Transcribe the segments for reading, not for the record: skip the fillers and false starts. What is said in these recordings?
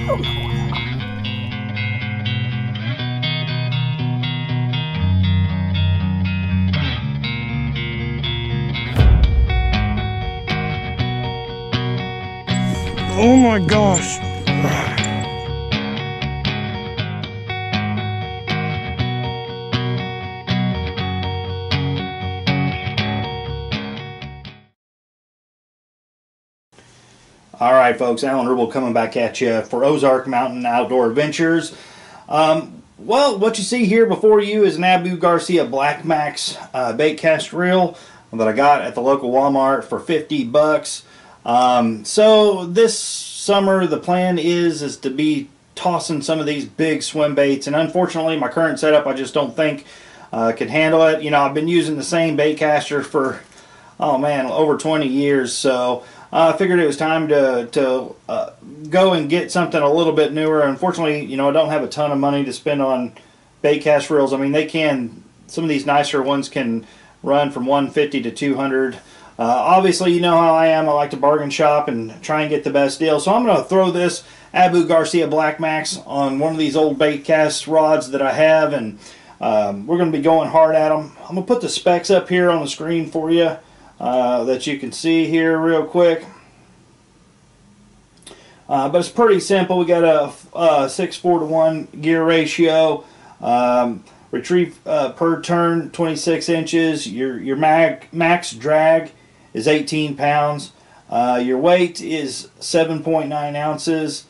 Oh my gosh. All right, folks, Alan Rubel coming back at you for Ozark Mountain Outdoor Adventures. Well, what you see here before you is an Alba Garcia Black Max Baitcast reel that I got at the local Walmart for 50 bucks. So this summer the plan is to be tossing some of these big swim baits, and unfortunately my current setup I just don't think could handle it. You know, I've been using the same Baitcaster for, oh man, over 20 years, so I figured it was time to go and get something a little bit newer. Unfortunately, you know, I don't have a ton of money to spend on Baitcast reels. I mean, some of these nicer ones can run from 150 to 200. Obviously, you know how I am. I like to bargain shop and try and get the best deal. So I'm going to throw this Alba Garcia Black Max on one of these old Baitcast rods that I have, and we're going to be going hard at them. I'm going to put the specs up here on the screen for you that you can see here real quick. But it's pretty simple. We got a 6:4 to 1 gear ratio. Retrieve per turn 26 inches. Your max drag is 18 pounds. Your weight is 7.9 ounces.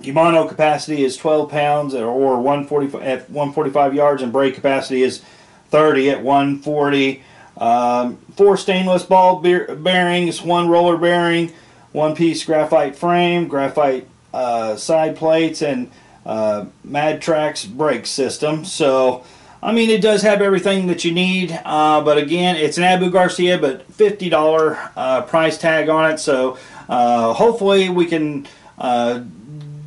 Your mono capacity is 12 pounds or 145 at 145 yards, and brake capacity is 30 at 140. 4 stainless ball bearings, 1 roller bearing, 1-piece graphite frame, graphite side plates, and Madtrax brake system. So, I mean, it does have everything that you need, but again, it's an Alba Garcia, but $50 price tag on it. So hopefully we can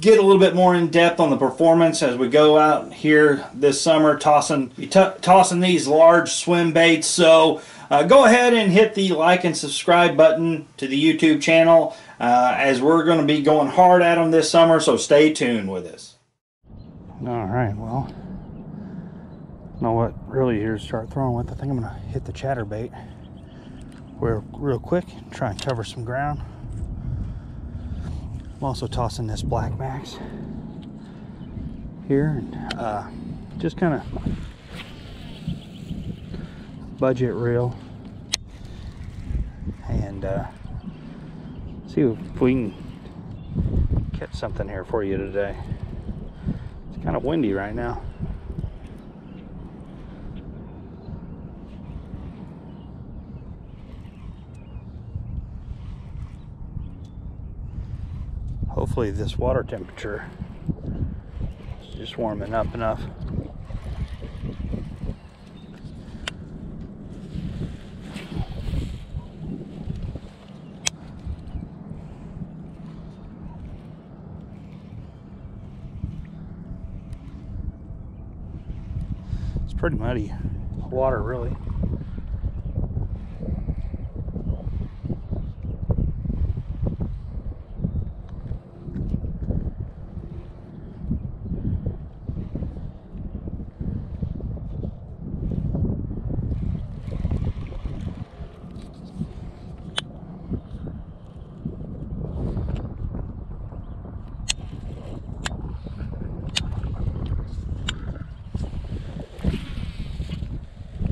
get a little bit more in depth on the performance as we go out here this summer tossing these large swim baits. So go ahead and hit the like and subscribe button to the YouTube channel as we're going to be going hard at them this summer, so stay tuned with us. All right, well, I know what really here to start throwing with. I think I'm going to hit the chatterbait real quick, try and cover some ground. I'm also tossing this Black Max here, and just kind of budget reel, and see if we can catch something here for you today. It's kind of windy right now. Hopefully this water temperature is just warming up enough. It's pretty muddy water, really.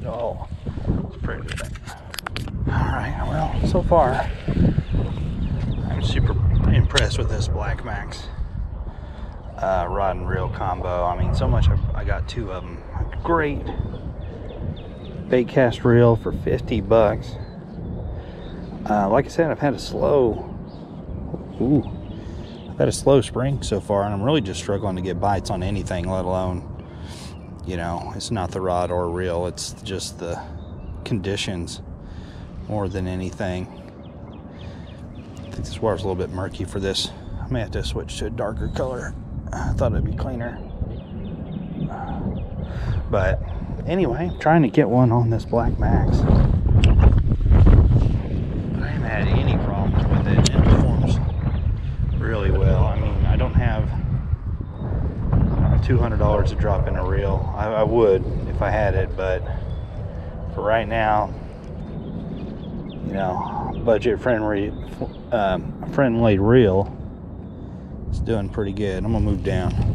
Oh, it's pretty good. Alright, well, so far, I'm super impressed with this Black Max rod and reel combo. I mean, so much, I got 2 of them. Great Baitcast reel for 50 bucks. Like I said, I've had a slow spring so far, and I'm really just struggling to get bites on anything, let alone, you know, it's not the rod or reel, it's just the conditions more than anything. I think this water's a little bit murky for this. I may have to switch to a darker color. I thought it'd be cleaner. But anyway, I'm trying to get one on this Black Max. I haven't had any problems with it. It performs $200 to drop in a reel. I would if I had it, but for right now, you know, budget friendly reel, it's doing pretty good. I'm gonna move down.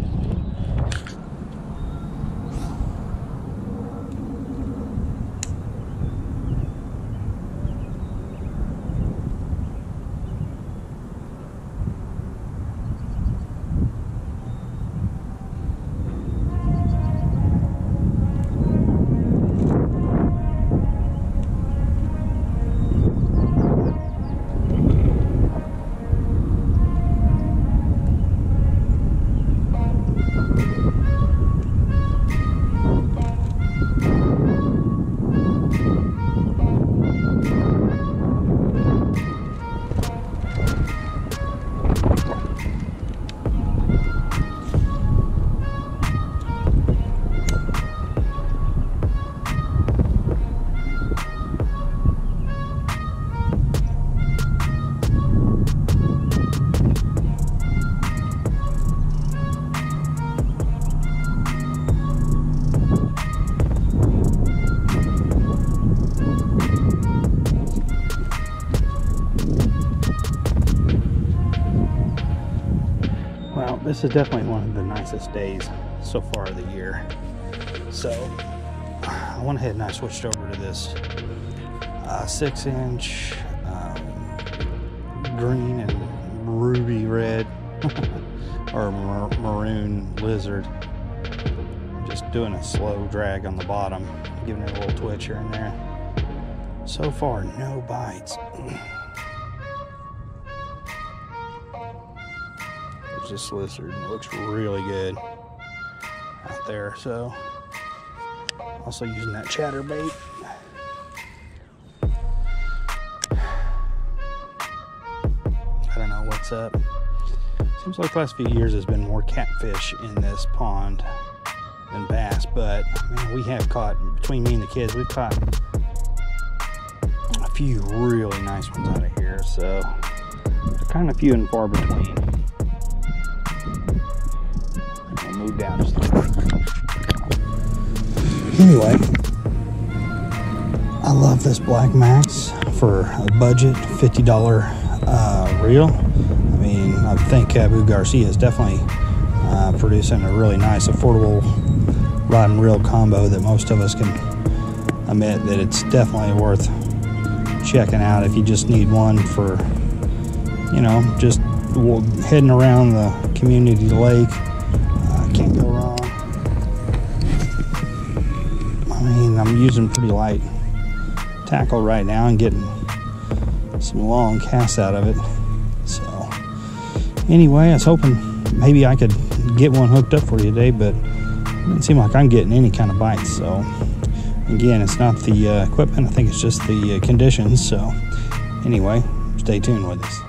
This is definitely one of the nicest days so far of the year. So I went ahead and I switched over to this 6-inch green and ruby red or maroon lizard. Just doing a slow drag on the bottom, giving it a little twitch here and there. So far, no bites. This lizard, it looks really good out there. So also using that chatterbait. I don't know what's up. Seems like the last few years there's been more catfish in this pond than bass, but man, we have caught, between me and the kids, we've caught a few really nice ones out of here. So they're kind of few and far between. Move down just a little bit. Anyway, I love this Black Max for a budget $50 reel. I mean, I think Kayak Garcia is definitely producing a really nice, affordable rod and reel combo that most of us can admit that it's definitely worth checking out if you just need one for, you know, just heading around the community lake. Can't go wrong. I mean, I'm using pretty light tackle right now and getting some long casts out of it. So anyway, I was hoping maybe I could get one hooked up for you today, but it doesn't seem like I'm getting any kind of bites. So again, it's not the equipment, I think it's just the conditions. So anyway, stay tuned with us.